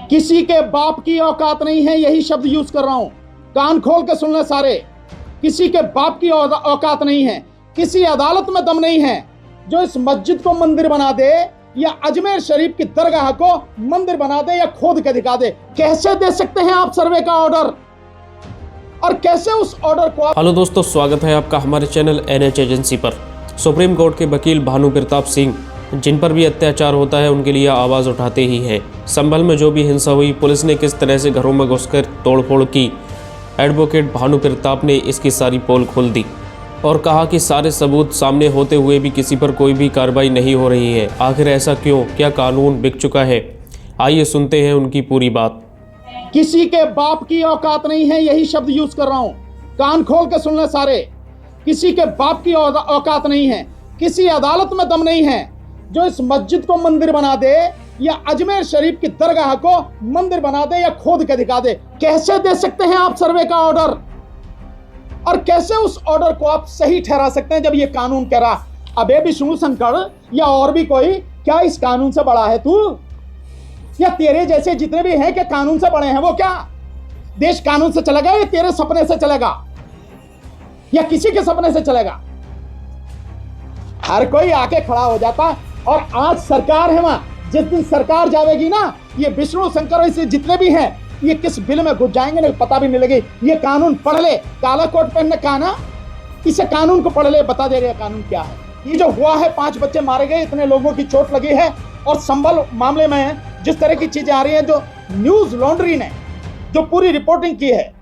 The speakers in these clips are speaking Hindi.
किसी के बाप की औकात नहीं है, यही शब्द यूज कर रहा हूं। कान खोल के सुन ले सारे। किसी के बाप की औकात नहीं है, किसी अदालत में दम नहीं है जो इस मस्जिद को मंदिर बना दे या अजमेर शरीफ की दरगाह को मंदिर बना दे या खोद के दिखा दे। कैसे दे सकते हैं आप सर्वे का ऑर्डर, और कैसे उस ऑर्डर को हेलो दोस्तों, स्वागत है आपका हमारे चैनल NH एजेंसी पर। सुप्रीम कोर्ट के वकील भानु प्रताप सिंह, जिन पर भी अत्याचार होता है उनके लिए आवाज़ उठाते ही हैं। संभल में जो भी हिंसा हुई, पुलिस ने किस तरह से घरों में घुसकर तोड़फोड़ की, एडवोकेट भानु प्रताप ने इसकी सारी पोल खोल दी और कहा कि सारे सबूत सामने होते हुए भी किसी पर कोई भी कार्रवाई नहीं हो रही है। आखिर ऐसा क्यों? क्या कानून बिक चुका है? आइए सुनते हैं उनकी पूरी बात। किसी के बाप की औकात नहीं है, यही शब्द यूज कर रहा हूं। कान खोल के सुन ले सारे। किसी के बाप की औकात नहीं है, किसी अदालत में दम नहीं है जो इस मस्जिद को मंदिर बना दे या अजमेर शरीफ की दरगाह को मंदिर बना दे या खोद के दिखा दे। कैसे दे सकते हैं आप सर्वे का ऑर्डर, और कैसे उस ऑर्डर को आप सही ठहरा सकते हैं जब ये कानून कह रहा अबे विष्णु शंकर या और भी कोई, क्या इस कानून से बड़ा है तू? या तेरे जैसे जितने भी हैं क्या कानून से बड़े हैं? वो क्या देश कानून से चलेगा या तेरे सपने से चलेगा या किसी के सपने से चलेगा? हर कोई आके खड़ा हो जाता। और आज सरकार है वहां, जिस दिन सरकार जाएगी ना, ये विष्णु शंकर इसे जितने भी हैं ये किस बिल में घुस जाएंगे ना पता भी नहीं लगेगी। ये कानून पढ़ ले, काला कोट पहनने कहा ना, इसे कानून को पढ़ ले, बता दे रहे कानून क्या है। ये जो हुआ है, 5 बच्चे मारे गए, इतने लोगों की चोट लगी है, और संभल मामले में जिस तरह की चीजें आ रही हैं, जो न्यूज लॉन्ड्री ने जो पूरी रिपोर्टिंग की है,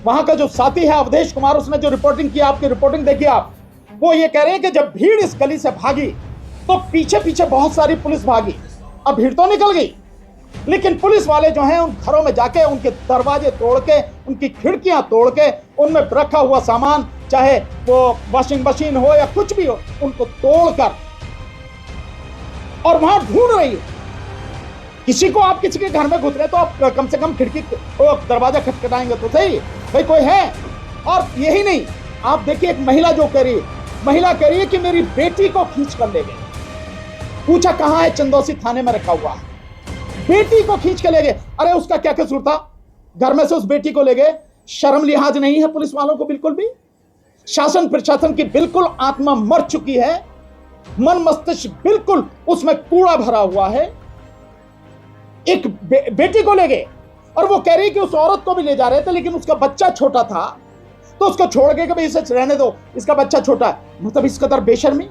वहां का जो साथी है अवधेश कुमार, उसने जो रिपोर्टिंग की, आपकी रिपोर्टिंग देखिए आप, वो ये कह रहे हैं कि जब भीड़ इस गली से भागी तो पीछे पीछे बहुत सारी पुलिस भागी। अब भीड़ तो निकल गई, लेकिन पुलिस वाले जो हैं उन घरों में जाके उनके दरवाजे तोड़ के, उनकी खिड़कियां तोड़ के, उनमें रखा हुआ सामान, चाहे वो वॉशिंग मशीन हो या कुछ भी हो, उनको तोड़कर और वहां ढूंढ रही है। किसी को आप किसी के घर में घुस रहे तो आप कम से कम खिड़की दरवाजा खटखटाएंगे तो सही भाई कोई है। और यही नहीं, आप देखिए एक महिला जो कह रही है, महिला कह रही है कि मेरी बेटी को खींच कर ले गए। पूछा कहां है? चंदौसी थाने में रखा हुआ है। बेटी को खींच के ले गए। अरे उसका क्या कसूर था? घर में से उस बेटी को ले गए। शर्म लिहाज नहीं है पुलिस वालों को बिल्कुल भी। शासन प्रशासन की बिल्कुल आत्मा मर चुकी है, मन मस्तिष्क बिल्कुल उसमें कूड़ा भरा हुआ है। एक बेटी को ले गए और वो कह रही कि उस औरत को भी ले जा रहे थे, लेकिन उसका बच्चा छोटा था तो उसको छोड़ के भाई इसे रहने दो, इसका बच्चा छोटा है। मतलब इस कदर बेशर्मी,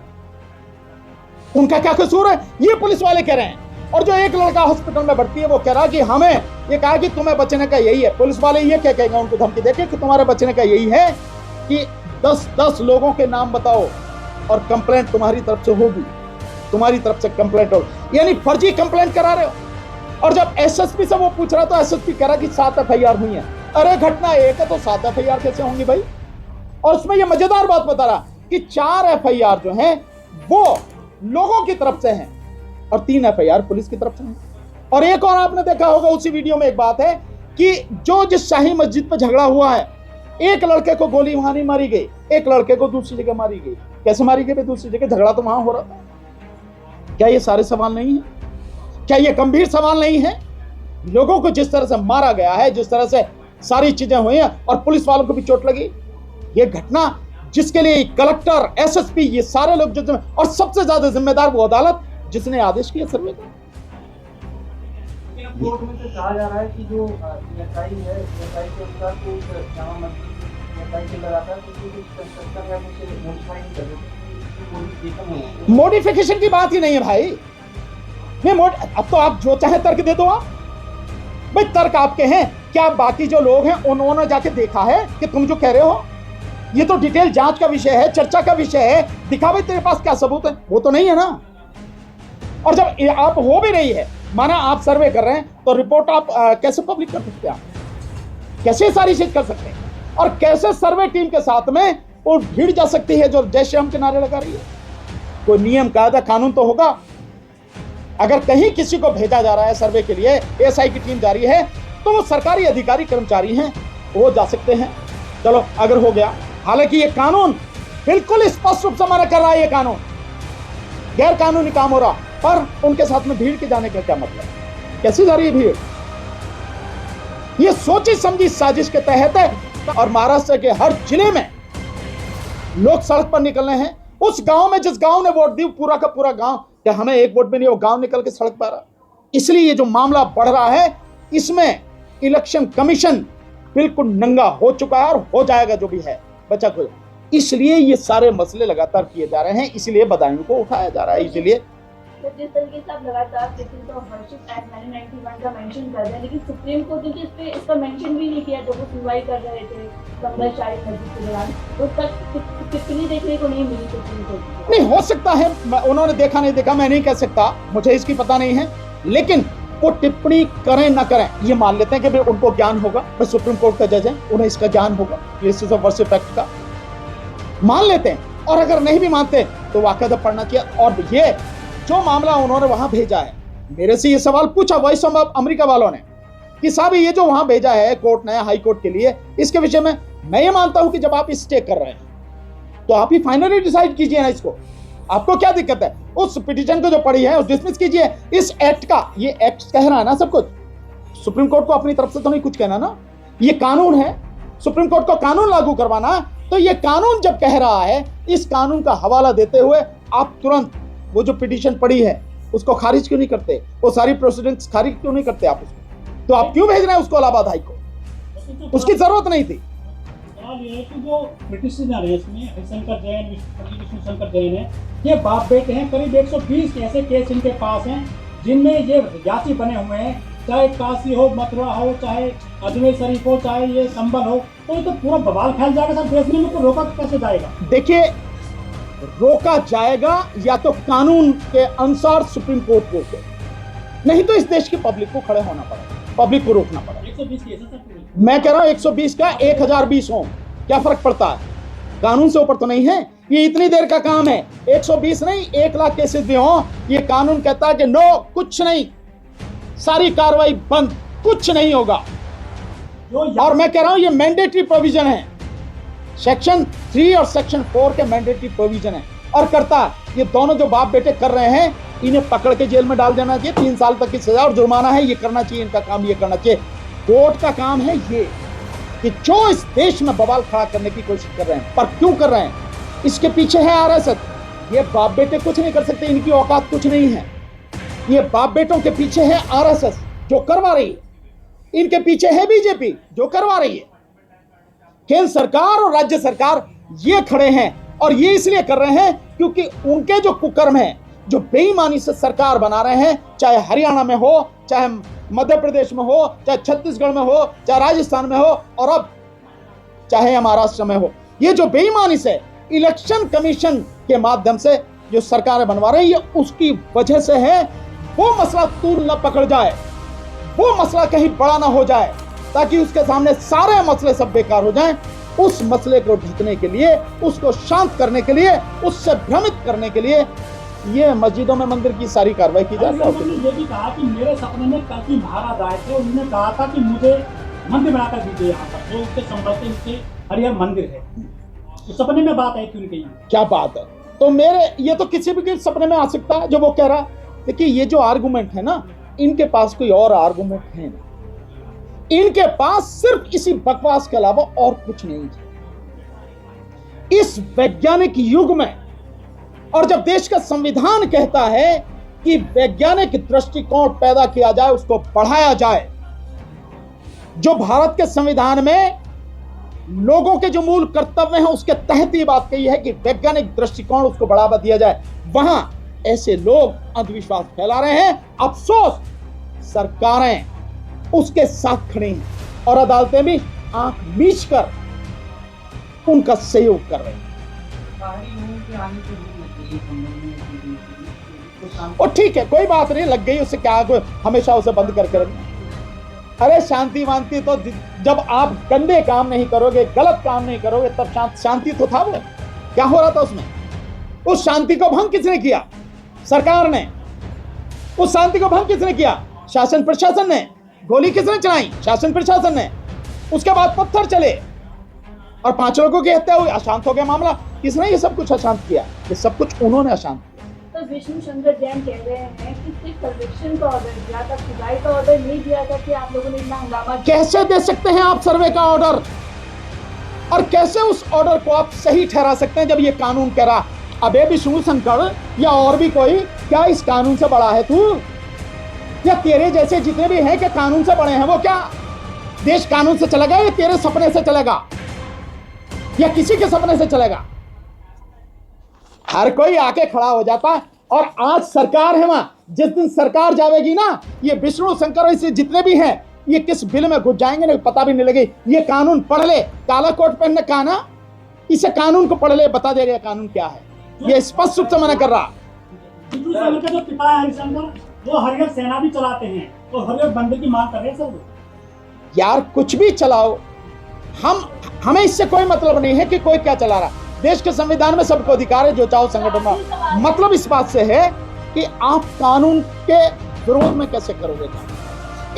उनका क्या कसूर है? ये पुलिस वाले कह रहे हैं। और जो एक लड़का हॉस्पिटल में भर्ती है वो कह रहा कि हमें ये कहा कि तुम्हें बचने का यही है। पुलिस वाले ये क्या कहेंगे उनको धमकी देके कि तुम्हारे बचने का यही है कि 10-10 लोगों के नाम बताओ और कंप्लेंट तुम्हारी तरफ से होगी, तुम्हारी तरफ से कंप्लेंट होगी। यानी फर्जी कंप्लेंट करा रहे हो। और जब SSP से वो पूछ रहा तो SSP कह रहा कि 7 FIR हुई है। अरे घटना एक है तो 7 FIR कैसे होंगी भाई? और उसमें ये मजेदार बात बता रहा कि 4 FIR जो हैं वो लोगों की तरफ से हैं और 3 FIR पुलिस की तरफ से हैं। और एक और आपने देखा होगा उसी वीडियो में एक बात है कि जो जिस शाही मस्जिद पे झगड़ा हुआ है, एक लड़के को गोली वहां नहीं मारी गई, एक लड़के को दूसरी जगह मारी गई। कैसे मारी गई? दूसरी जगह झगड़ा तो वहां हो रहा था। क्या ये सारे सवाल नहीं है? क्या ये गंभीर सवाल नहीं है? लोगों को जिस तरह से मारा गया है, जिस तरह से सारी चीजें हुई हैं और पुलिस वालों को भी चोट लगी, ये घटना जिसके लिए कलेक्टर, SSP, ये सारे लोग जो, और सबसे ज्यादा जिम्मेदार वो अदालत जिसने आदेश किया सर्वे का। कोर्ट में से कहा जा रहा है कि जो PSI है, PSI के अनुसार कोई जामा मस्जिद PSI के लगातार कुछ कंस्ट्रक्शन या कुछ मॉडिफाई नहीं कर रहे। मॉडिफिकेशन की बात ही नहीं है भाई। अब तो आप जो चाहे तर्क दे दो। आप भाई तर्क आपके हैं क्या? बाकी जो लोग हैं उन्होंने जाके देखा है कि तुम जो कह रहे हो? ये तो डिटेल जांच का विषय है, चर्चा का विषय है। दिखा भाई तेरे पास क्या सबूत है? वो तो नहीं है ना। और जब आप हो भी रही है, माना आप सर्वे कर रहे हैं, तो रिपोर्ट आप कैसे पब्लिक कर सकते हैं? आप कैसे सारी चीज कर सकते हैं? और कैसे सर्वे टीम के साथ में वो भीड़ जा सकती है जो जय श्री राम के नारे लगा रही है? कोई नियम कायदा कानून तो होगा। अगर कहीं किसी को भेजा जा रहा है सर्वे के लिए, SI की टीम जा रही है, तो वो सरकारी अधिकारी कर्मचारी हैं, वो जा सकते हैं। चलो अगर हो गया, हालांकि ये कानून बिल्कुल स्पष्ट रूप से मना कर रहा है, ये कानून गैर कानूनी काम हो रहा, पर उनके साथ में भीड़ के जाने का क्या मतलब? कैसे जा रही है भीड़? ये सोची समझी साजिश के तहत है और महाराष्ट्र के हर जिले में लोग सड़क पर निकल रहे हैं। उस गांव में जिस गांव ने वोट दी पूरा का पूरा गांव, क्या हमें एक वोट भी नहीं, वो गांव निकल के सड़क पर आ रहा। इसलिए ये जो मामला बढ़ रहा है इसमें इलेक्शन कमीशन बिल्कुल नंगा हो चुका है और हो जाएगा जो भी है बचा कुछ। इसलिए ये सारे मसले लगातार किए जा रहे हैं, इसलिए बदायूं को उठाया जा रहा है। इसलिए तो जिस तरीके से आप लगातार प्रिंसिपल ऑफ वर्शिप एक्ट 1991 का मेंशन कर रहे हैं, लेकिन सुप्रीम कोर्ट ने इस पे इसका मेंशन भी नहीं किया जब वो सुनवाई कर रहे थे संभल शाही मस्जिद के दौरान, तो तक टिप्पणी देखने को नहीं मिली सुप्रीम कोर्ट। नहीं हो सकता है, उन्होंने देखा नहीं देखा मैं नहीं कह सकता, मुझे इसकी पता नहीं है, लेकिन वो टिप्पणी करें ना करें ये मान लेते हैं कि भाई उनको ज्ञान होगा, भाई सुप्रीम कोर्ट का जज है, उन्हें इसका ज्ञान होगा प्रिंसिपल ऑफ वर्शिप एक्ट का, मान लेते हैं। और अगर नहीं भी मानते तो वाकई पढ़ना चाहिए। और ये जो मामला उन्होंने वहां भेजा है, मेरे से ये सवाल पूछा वॉइस ऑफ अमेरिका वालों ने कि साहब ये जो वहां भेजा है कोर्ट ने हाई कोर्ट के लिए, इसके विषय में मैं ये मानता हूं कि जब आप स्टे कर रहे हैं तो आप ही फाइनली डिसाइड कीजिए ना इसको, आपको क्या दिक्कत है। उस पिटीशन को जो पढ़ी है उस डिसमिस कीजिए। इस एक्ट का, ये एक्ट कह रहा है ना सब कुछ, सुप्रीम कोर्ट को अपनी तरफ से तो नहीं कुछ कहना ना, ये कानून है, सुप्रीम कोर्ट को कानून लागू करवाना। तो ये कानून जब कह रहा है, इस कानून का हवाला देते हुए आप तुरंत वो जो पिटीशन पड़ी है उसको खारिज क्यों नहीं करते, वो सारी प्रोसीडिंग्स खारिज क्यों नहीं करते आप उसको, तो आप क्यों भेज रहे हैं उसको इलाहाबाद हाई को, उसकी जरूरत नहीं थी। सवाल ये है कि जो पिटिशनर है इसमें हरिशंकर जैन, विष्णुशंकर जैन है, ये बाप बेटे हैं। करीब 120 ऐसे केस इनके पास हैं जिनमें ये याची बने हुए हैं, चाहे काशी हो, मथुरा हो, चाहे अजमेर शरीफ हो, चाहे ये संभल हो, तो ये तो पूरा बवाल फैल जाएगा सर देश में, तो रोका कैसे जाएगा। देखिए रोका जाएगा या तो कानून के अनुसार सुप्रीम कोर्ट को, नहीं तो इस देश की पब्लिक को खड़े होना पड़ेगा, पब्लिक को रोकना पड़ेगा। 120 केस है सर। मैं कह रहा हूं 120 का 1020 हो, क्या फर्क पड़ता है, कानून से ऊपर तो नहीं है। ये इतनी देर का काम है, 120 नहीं 1 लाख केसेस भी हो, ये कानून कहता है कि नो कुछ नहीं, सारी कार्रवाई बंद, कुछ नहीं होगा। और मैं कह रहा हूं ये मैंडेटरी प्रोविजन है, सेक्शन 3 और सेक्शन 4 के मैंडेटरी प्रोविजन है। और करता ये दोनों जो बाप बेटे कर रहे हैं, इन्हें पकड़ के जेल में डाल देना चाहिए, 3 साल तक की सजा और जुर्माना है, ये करना चाहिए, इनका काम ये करना चाहिए। कोर्ट का काम है ये कि जो इस देश में बवाल खड़ा करने की कोशिश कर रहे हैं, पर क्यों कर रहे हैं, इसके पीछे है आरएसएस। ये बाप बेटे कुछ नहीं कर सकते, इनकी औकात कुछ नहीं है। ये बाप बेटों के पीछे है आरएसएस जो करवा रही है, इनके पीछे है बीजेपी जो करवा रही है। केंद्र सरकार और राज्य सरकार ये खड़े हैं, और ये इसलिए कर रहे हैं क्योंकि उनके जो कुकर्म है, जो बेईमानी से सरकार बना रहे हैं, चाहे हरियाणा में हो, चाहे मध्य प्रदेश में हो, चाहे छत्तीसगढ़ में हो, चाहे राजस्थान में हो, और अब चाहे महाराष्ट्र में हो, ये जो बेईमानी से इलेक्शन कमीशन के माध्यम से जो सरकारें बनवा रही है, उसकी वजह से है। वो मसला तूल न पकड़ जाए, वो मसला कहीं बड़ा ना हो जाए, ताकि उसके सामने सारे मसले सब बेकार हो जाएं। उस मसले को ढकने के लिए, उसको शांत करने के लिए, उससे भ्रमित करने के लिए ये मस्जिदों में मंदिर की सारी कार्रवाई की जा रही है। उन्होंने ये भी कहा कि मेरे सपने में कल की महाराज आए थे, उन्होंने कहा था कि मुझे मंदिर बनाकर दीजिए यहाँ पर, जो उसके संभल से हरिहर मंदिर है, तो सपने में बात आई थी उनके यहाँ। क्या बात है, तो मेरे ये तो किसी भी के सपने में आ सकता है जो वो कह रहा। देखिए ये जो आर्गुमेंट है ना, इनके पास कोई और आर्गुमेंट है नहीं, इनके पास सिर्फ इसी बकवास के अलावा और कुछ नहीं है। इस वैज्ञानिक युग में, और जब देश का संविधान कहता है कि वैज्ञानिक दृष्टिकोण पैदा किया जाए, उसको बढ़ाया जाए, जो भारत के संविधान में लोगों के जो मूल कर्तव्य हैं उसके तहत ये बात कही है कि वैज्ञानिक दृष्टिकोण उसको बढ़ावा दिया जाए, वहां ऐसे लोग अंधविश्वास फैला रहे हैं। अफसोस सरकारें उसके साथ खड़ी हैं और अदालतें भी आंख मीच कर उनका सहयोग कर रही हैं। बाहरी लोगों के आने से भी लग गई है, और ठीक है, कोई बात नहीं, लग गई, उससे क्या, कोई हमेशा उसे बंद करके रखना। अरे शांति मानती तो जब आप गंदे काम नहीं करोगे, गलत काम नहीं करोगे, तब शांति तो था। वो क्या हो रहा था उसमें, उस शांति को भंग किसने किया, सरकार ने। उस शांति को भंग किसने किया, शासन प्रशासन ने। गोली किसने चलाई, शासन प्रशासन ने। उसके बाद पत्थर चले और 5 लोगों की हत्या हुई, अशांत हो गया मामला। किसने ये सब कुछ अशांत किया, ये सब कुछ उन्होंने अशांत किया। तो विष्णु शंकर जैन कह रहे हैं कि सिर्फ सर्वेक्षण का ऑर्डर दिया था, खुदाई का ऑर्डर नहीं दिया था कि आप लोगों ने इतना हंगामा किया। कैसे दे सकते हैं आप सर्वे का ऑर्डर, और कैसे उस ऑर्डर को आप सही ठहरा सकते हैं जब ये कानून कह रहा अबे विष्णु शंकर या और भी कोई, क्या इस कानून से बड़ा है तू, या तेरे जैसे जितने भी हैं कि कानून से बड़े हैं, वो क्या देश कानून से चलेगा या तेरे सपने से चलेगा या किसी के सपने से चलेगा? हर कोई आके खड़ा हो जाता है। और आज सरकार है वहां, जिस दिन सरकार जाएगी ना, ये विष्णु शंकर ऐसे जितने भी हैं ये किस बिल में घुस जाएंगे ना पता भी नहीं लगे। ये कानून पढ़ ले, काला कोट पहनने का ना, इसे कानून को पढ़ ले, बता देगा कानून क्या है। ये स्पष्ट रूप से मना कर रहा। विष्णु शंकर के जो पिता है हरिशंकर, वो हरियर सेना भी चलाते हैं, तो हरियर बंदे की मांग कर रहे हैं सर। यार कुछ भी चलाओ, हमें इससे कोई मतलब नहीं है कि कोई क्या चला रहा। देश के संविधान में सबको अधिकार है जो चाहो संगठन में। मतलब इस बात से है कि आप कानून के विरोध में कैसे करोगे काम?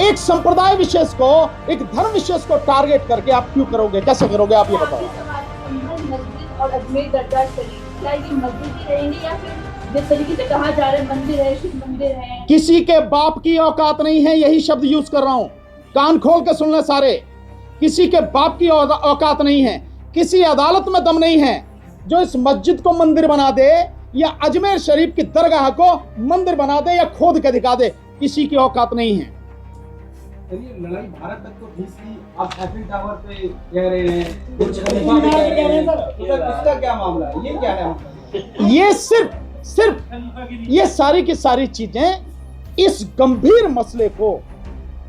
एक संप्रदाय विशेष को, एक धर्म विशेष को टारगेट करके आप क्यों करोगे, कैसे करोगे आप ये बताओ। मस्जिद और अजमेर दरगाह शरीफ, क्या ये मस्जिद ही रहेंगे या फिर जिस तरीके से कहा जा रहा है मंदिर है, शिव मंदिर है? किसी के बाप की औकात नहीं है, यही शब्द यूज कर रहा हूं, कान खोल के सुन ले सारे। किसी के बाप की औकात नहीं है, किसी अदालत में दम नहीं है जो इस मस्जिद को मंदिर बना दे या अजमेर शरीफ की दरगाह को मंदिर बना दे या खोद के दिखा दे। किसी की औकात नहीं है। चलिए, लड़ाई भारत तक तो ठीक थी, आप एफिल टावर पे कह रहे हैं, कुछ इसका क्या मामला है, ये क्या है? ये सिर्फ ये सारी की सारी चीजें इस गंभीर मसले को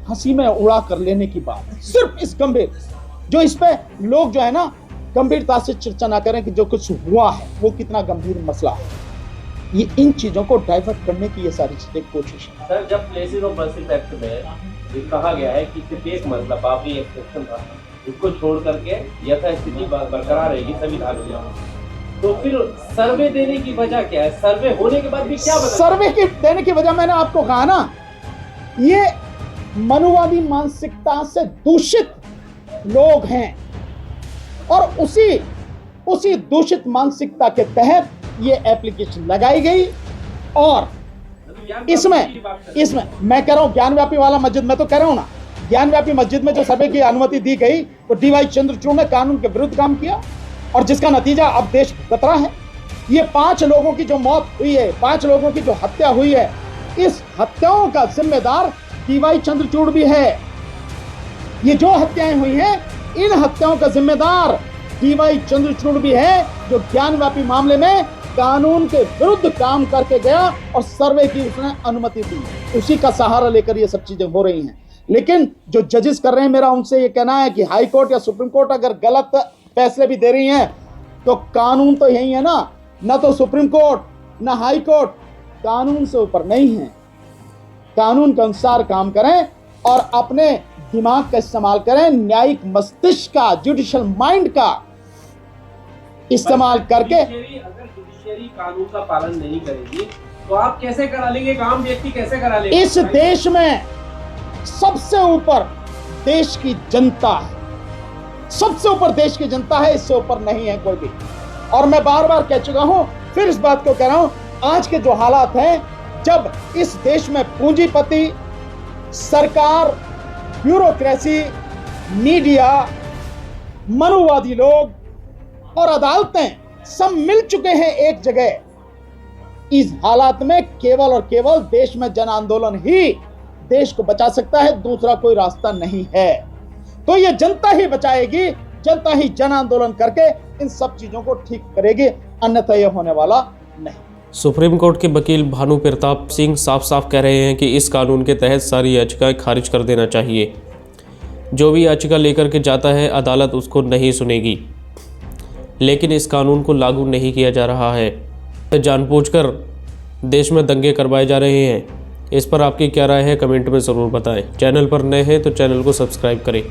हंसी में उड़ा कर लेने की बात है। सिर्फ इस गंभीर, जो इस पे लोग जो है ना गंभीरता से चर्चा ना करें कि जो कुछ हुआ है वो कितना गंभीर मसला है। ये इन चीजों को डाइवर्ट करने की ये सारी चीजें कोशिश है। सर, जब प्लेसेस ऑफ वर्शिप एक्ट में ये कहा गया है कि सिर्फ एक मसला बाकी एक सेक्शन था, इसको छोड़ करके यथास्थिति बरकरार रहेगी सभी धार्मिक, तो फिर सर्वे देने की वजह क्या है? सर्वे होने के बाद भी क्या बदला? सर्वे की देने की वजह मैंने आपको कहा ना, ये मनुवादी मानसिकता से दूषित लोग हैं और उसी दूषित मानसिकता के तहत ये एप्लीकेशन लगाई गई। और इसमें मैं कह रहा हूं ज्ञानव्यापी वाला मस्जिद में तो कह रहा हूं ना, ज्ञानव्यापी मस्जिद में जो सर्वे की अनुमति दी गई तो डीवाई चंद्रचूड़ ने कानून के विरुद्ध काम किया और जिसका नतीजा अब देश भुगत रहा है। ये 5 लोगों की जो मौत हुई है, 5 लोगों की जो हत्या हुई है, इस हत्याओं का जिम्मेदार डीवाई चंद्रचूड़ भी है। ये जो हत्याएं हुई हैं, इन हत्याओं का जिम्मेदार डीवाई चंद्रचूड़ भी है, जो ज्ञानव्यापी मामले में कानून के विरुद्ध काम करके गया और सर्वे की उसने अनुमति दी। उसी का सहारा लेकर ये सब चीजें हो रही हैं। लेकिन जो जजेस कर रहे हैं, मेरा उनसे ये कहना है कि हाई कोर्ट या सुप्रीम कोर्ट अगर गलत फैसले भी दे रही हैं तो कानून तो यही है ना तो सुप्रीम कोर्ट ना हाई कोर्ट कानून से ऊपर नहीं है। कानून के अनुसार काम करें और अपने दिमाग का इस्तेमाल करें, न्यायिक मस्तिष्क का, जुडिशियल माइंड का इस्तेमाल करके। अगर जुडिशियरी कानून का पालन नहीं करेगी तो आप कैसे करा लेंगे? एक आम व्यक्ति कैसे करा लेगा? इस देश में सबसे ऊपर देश की जनता है, सबसे ऊपर देश की जनता है, इससे ऊपर नहीं है कोई भी। और मैं बार बार कह चुका हूं, फिर इस बात को कह रहा हूं, आज के जो हालात हैं, जब इस देश में पूंजीपति, सरकार, ब्यूरोक्रेसी, मीडिया, मनुवादी लोग और अदालतें सब मिल चुके हैं एक जगह, इस हालात में केवल और केवल देश में जन आंदोलन ही देश को बचा सकता है, दूसरा कोई रास्ता नहीं है। तो ये जनता ही बचाएगी, जनता ही जन आंदोलन करके इन सब चीजों को ठीक करेगी, अन्यथा यह होने वाला नहीं। सुप्रीम कोर्ट के वकील भानु प्रताप सिंह साफ साफ कह रहे हैं कि इस कानून के तहत सारी याचिकाएं खारिज कर देना चाहिए। जो भी याचिका लेकर के जाता है अदालत उसको नहीं सुनेगी, लेकिन इस कानून को लागू नहीं किया जा रहा है। जानबूझकर देश में दंगे करवाए जा रहे हैं। इस पर आपकी क्या राय है कमेंट में ज़रूर बताएं। चैनल पर नए हैं तो चैनल को सब्सक्राइब करें।